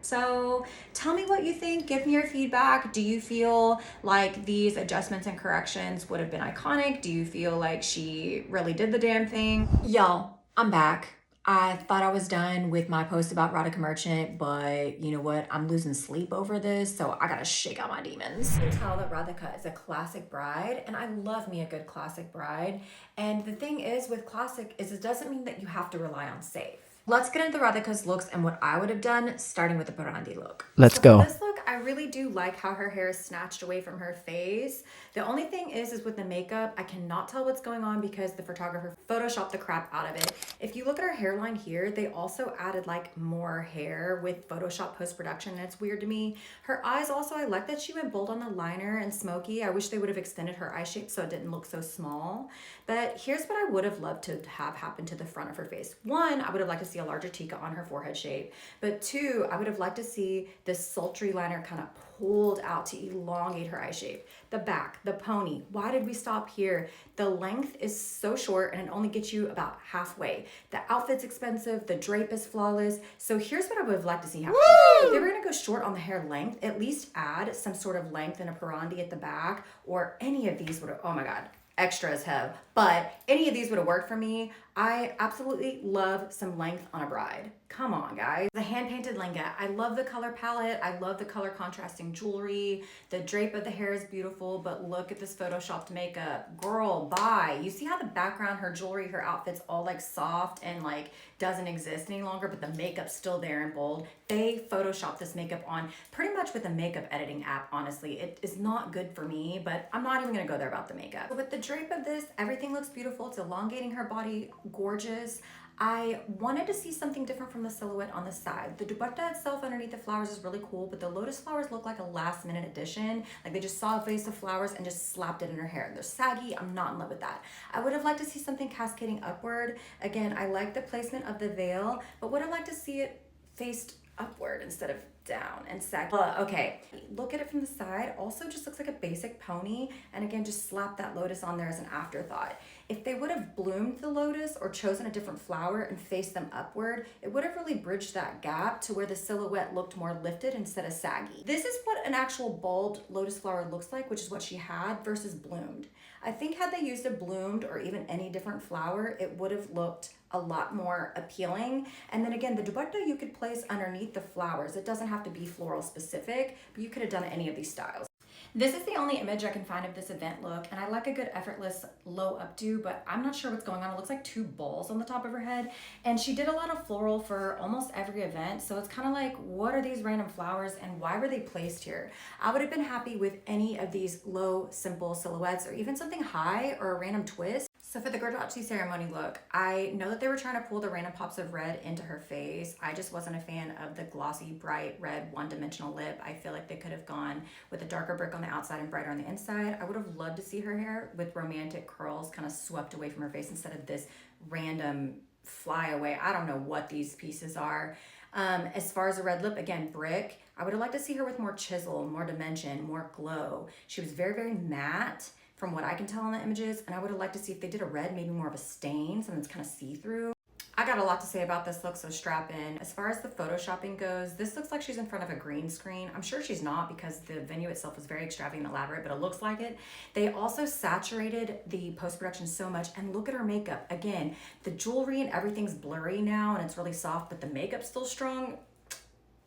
So tell me what you think. Give me your feedback. Do you feel like these adjustments and corrections would have been iconic? Do you feel like she really did the damn thing? Y'all, I'm back. I thought I was done with my post about Radhika Merchant, but you know what? I'm losing sleep over this, so I gotta shake out my demons. You can tell that Radhika is a classic bride, and I love me a good classic bride. And the thing is with classic is it doesn't mean that you have to rely on safe. Let's get into Radhika's looks and what I would have done, starting with the Parandi look. Let's go. For this look, I really do like how her hair is snatched away from her face. The only thing is with the makeup, I cannot tell what's going on because the photographer photoshopped the crap out of it. If you look at her hairline here, they also added like more hair with Photoshop post-production, and it's weird to me. Her eyes also, I like that she went bold on the liner and smoky. I wish they would have extended her eye shape so it didn't look so small. But here's what I would have loved to have happen to the front of her face. One, I would have liked to see a larger tika on her forehead shape. But two, I would have liked to see this sultry liner kind of pulled out to elongate her eye shape. The back, the pony. Why did we stop here? The length is so short and it only gets you about halfway. The outfit's expensive, the drape is flawless. So here's what I would have liked to see happen. If they were gonna go short on the hair length, at least add some sort of length in a parandi at the back, or any of these would have, oh my God, extra as hell. But any of these would have worked for me. I absolutely love some length on a bride. Come on, guys. The hand-painted lenga. I love the color palette. I love the color contrasting jewelry. The drape of the hair is beautiful, but look at this photoshopped makeup. Girl, bye. You see how the background, her jewelry, her outfit's all like soft and like doesn't exist any longer, but the makeup's still there in bold. They photoshopped this makeup on pretty much with a makeup editing app, honestly. It is not good for me, but I'm not even gonna go there about the makeup. With the drape of this, everything looks beautiful. It's elongating her body, gorgeous. I wanted to see something different from the silhouette on the side. The dupatta itself underneath the flowers is really cool, but the lotus flowers look like a last minute addition. Like they just saw a vase of flowers and just slapped it in her hair. They're saggy, I'm not in love with that. I would have liked to see something cascading upward. Again, I like the placement of the veil, but would have liked to see it faced upward instead of down and sag. Okay, look at it from the side. Also just looks like a basic pony. And again, just slap that lotus on there as an afterthought. If they would have bloomed the lotus or chosen a different flower and faced them upward, it would have really bridged that gap to where the silhouette looked more lifted instead of saggy. This is what an actual bulbed lotus flower looks like, which is what she had, versus bloomed. I think had they used a bloomed or even any different flower, it would have looked a lot more appealing. And then again, the dupatta you could place underneath the flowers. It doesn't have to be floral specific, but you could have done any of these styles. This is the only image I can find of this event look, and I like a good effortless low updo, but I'm not sure what's going on. It looks like two balls on the top of her head, and she did a lot of floral for almost every event, so it's kind of like, what are these random flowers and why were they placed here? I would have been happy with any of these low, simple silhouettes or even something high or a random twist. So for the Gurdwatchi ceremony look, I know that they were trying to pull the random pops of red into her face. I just wasn't a fan of the glossy, bright red one-dimensional lip. I feel like they could have gone with a darker brick on the outside and brighter on the inside. I would have loved to see her hair with romantic curls kind of swept away from her face instead of this random flyaway. I don't know what these pieces are. As far as the red lip, again, brick. I would have liked to see her with more chisel, more dimension, more glow. She was very, very matte from what I can tell in the images, and I would have liked to see if they did a red, maybe more of a stain, something that's kind of see-through. I got a lot to say about this look, so strap in. As far as the photoshopping goes, this looks like she's in front of a green screen. I'm sure she's not because the venue itself is very extravagant and elaborate, but it looks like it. They also saturated the post-production so much, and look at her makeup. Again, the jewelry and everything's blurry now, and it's really soft, but the makeup's still strong.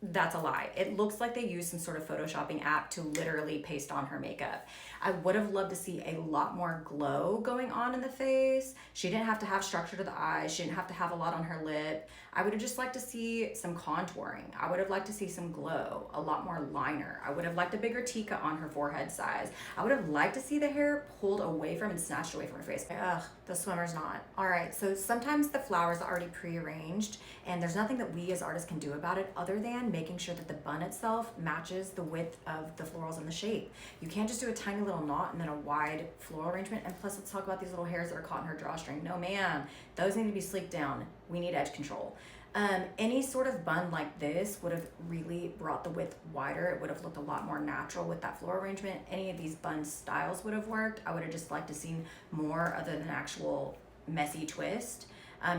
That's a lie. It looks like they used some sort of photoshopping app to literally paste on her makeup. I would have loved to see a lot more glow going on in the face. She didn't have to have structure to the eyes. She didn't have to have a lot on her lip. I would have just liked to see some contouring. I would have liked to see some glow, a lot more liner. I would have liked a bigger tika on her forehead size. I would have liked to see the hair pulled away from and snatched away from her face. Ugh, the swimmer's not. All right, so sometimes the flowers are already prearranged and there's nothing that we as artists can do about it other than making sure that the bun itself matches the width of the florals and the shape. You can't just do a tiny little knot and then a wide floral arrangement. And plus, let's talk about these little hairs that are caught in her drawstring. No, ma'am, those need to be sleeked down. We need edge control. Any sort of bun like this would have really brought the width wider. It would have looked a lot more natural with that floral arrangement. Any of these bun styles would have worked. I would have just liked to see more other than an actual messy twist.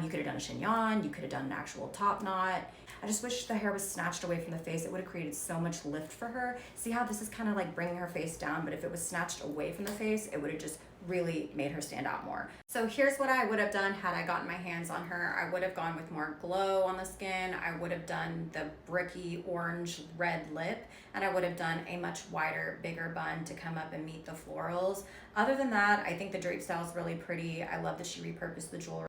You could have done a chignon, you could have done an actual top knot. I just wish the hair was snatched away from the face. It would have created so much lift for her. See how this is kind of like bringing her face down, but if it was snatched away from the face, it would have just really made her stand out more. So here's what I would have done had I gotten my hands on her. I would have gone with more glow on the skin. I would have done the bricky orange red lip, and I would have done a much wider, bigger bun to come up and meet the florals. Other than that, I think the drape style is really pretty. I love that she repurposed the jewelry.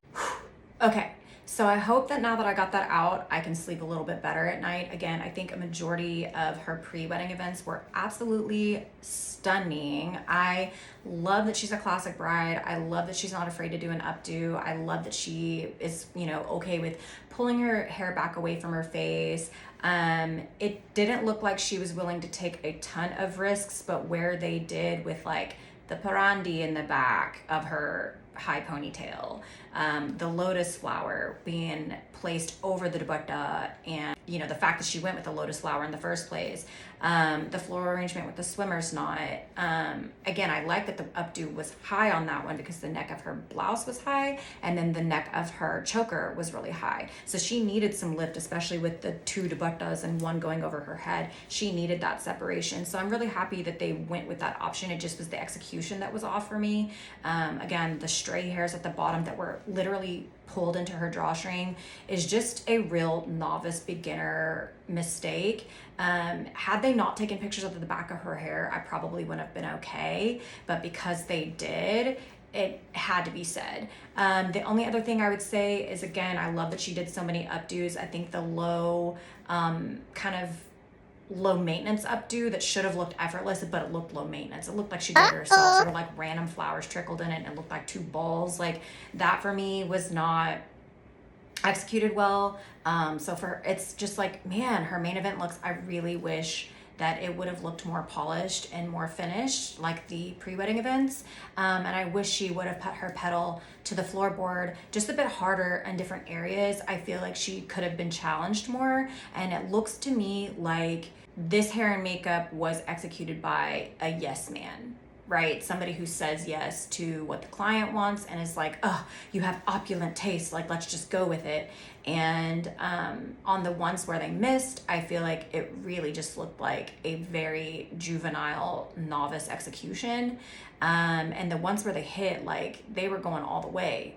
Okay, so I hope that now that I got that out, I can sleep a little bit better at night. Again, I think a majority of her pre-wedding events were absolutely stunning. I love that she's a classic bride. I love that she's not afraid to do an updo. I love that she is, okay with pulling her hair back away from her face. It didn't look like she was willing to take a ton of risks, but where they did with like the parandi in the back of her high ponytail, the lotus flower being placed over the dupatta, and the fact that she went with the lotus flower in the first place, the floral arrangement with the swimmer's knot. Again, I like that the updo was high on that one because the neck of her blouse was high, and then the neck of her choker was really high. So she needed some lift, especially with the two dupattas and one going over her head. She needed that separation. So I'm really happy that they went with that option. It just was the execution that was off for me. Again, the stray hairs at the bottom that were literally pulled into her drawstring is just a real novice beginner mistake. Had they not taken pictures of the back of her hair, I probably wouldn't have been okay, but because they did, it had to be said. The only other thing I would say is, again, I love that she did so many updos. I think the low maintenance updo that should have looked effortless, but it looked low maintenance. It looked like she did it herself, sort of like random flowers trickled in it, and it looked like two balls. Like that for me was not executed well. It's just like, man, her main event looks, I really wish that it would have looked more polished and more finished like the pre-wedding events. And I wish she would have put her petal to the floorboard just a bit harder in different areas. I feel like she could have been challenged more. And it looks to me like this hair and makeup was executed by a yes man, right? Somebody who says yes to what the client wants and is like, oh, you have opulent taste, like let's just go with it. And on the ones where they missed, I feel like it really just looked like a very juvenile novice execution. And the ones where they hit, like they were going all the way.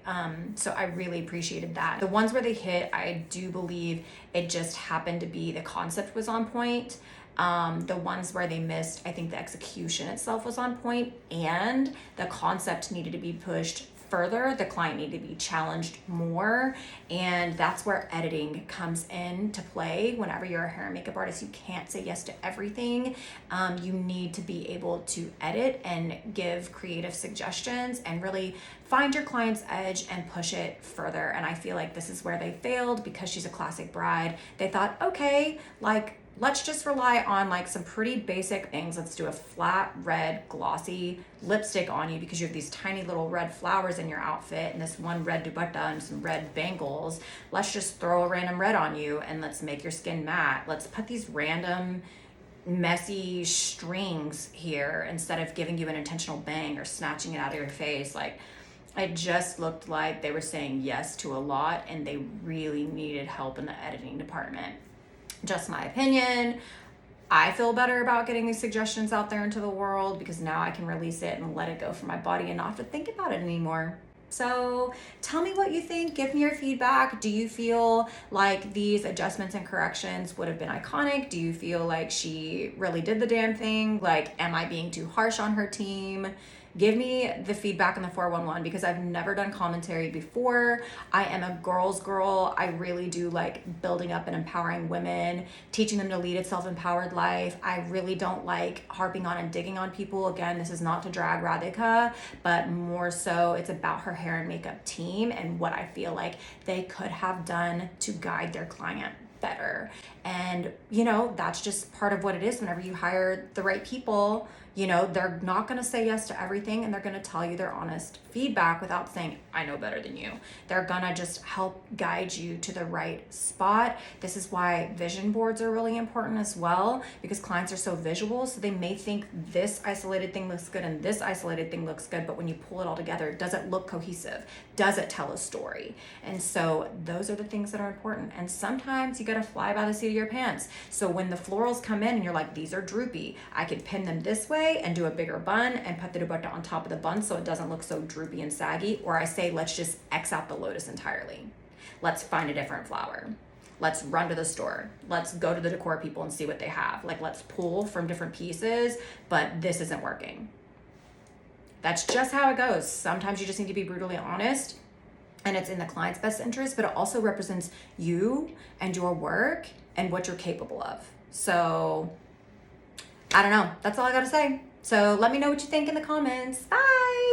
So I really appreciated that. The ones where they hit, I do believe it just happened to be the concept was on point. The ones where they missed, I think the execution itself was on point and the concept needed to be pushed further. The client needed to be challenged more. And that's where editing comes into play. Whenever you're a hair and makeup artist, you can't say yes to everything. You need to be able to edit and give creative suggestions and really find your client's edge and push it further. And I feel like this is where they failed because she's a classic bride. They thought, okay, like, let's just rely on like some pretty basic things. Let's do a flat red glossy lipstick on you because you have these tiny little red flowers in your outfit and this one red dupatta and some red bangles. Let's just throw a random red on you and let's make your skin matte. Let's put these random messy strings here instead of giving you an intentional bang or snatching it out of your face. Like, it just looked like they were saying yes to a lot and they really needed help in the editing department. Just my opinion. I feel better about getting these suggestions out there into the world because now I can release it and let it go from my body and not have to think about it anymore. So tell me what you think. Give me your feedback. Do you feel like these adjustments and corrections would have been iconic? Do you feel like she really did the damn thing? Like, am I being too harsh on her team? Give me the feedback in the 411 because I've never done commentary before. I am a girl's girl. I really do like building up and empowering women, teaching them to lead a self-empowered life. I really don't like harping on and digging on people. Again, this is not to drag Radhika, but more so it's about her hair and makeup team and what I feel like they could have done to guide their client better. And that's just part of what it is. Whenever you hire the right people, You know, they're not going to say yes to everything, and they're going to tell you their honest feedback without saying, I know better than you. They're going to just help guide you to the right spot. This is why vision boards are really important as well, because clients are so visual. So they may think this isolated thing looks good and this isolated thing looks good, but when you pull it all together, does it look cohesive? Does it tell a story? And so those are the things that are important. And sometimes you got to fly by the seat of your pants. So when the florals come in and you're like, these are droopy, I could pin them this way and do a bigger bun and put the dupatta on top of the bun so it doesn't look so droopy and saggy. Or I say, let's just X out the lotus entirely. Let's find a different flower. Let's run to the store. Let's go to the decor people and see what they have. Like, let's pull from different pieces, but this isn't working. That's just how it goes. Sometimes you just need to be brutally honest, and it's in the client's best interest, but it also represents you and your work and what you're capable of. So I don't know. That's all I got to say. So let me know what you think in the comments. Bye.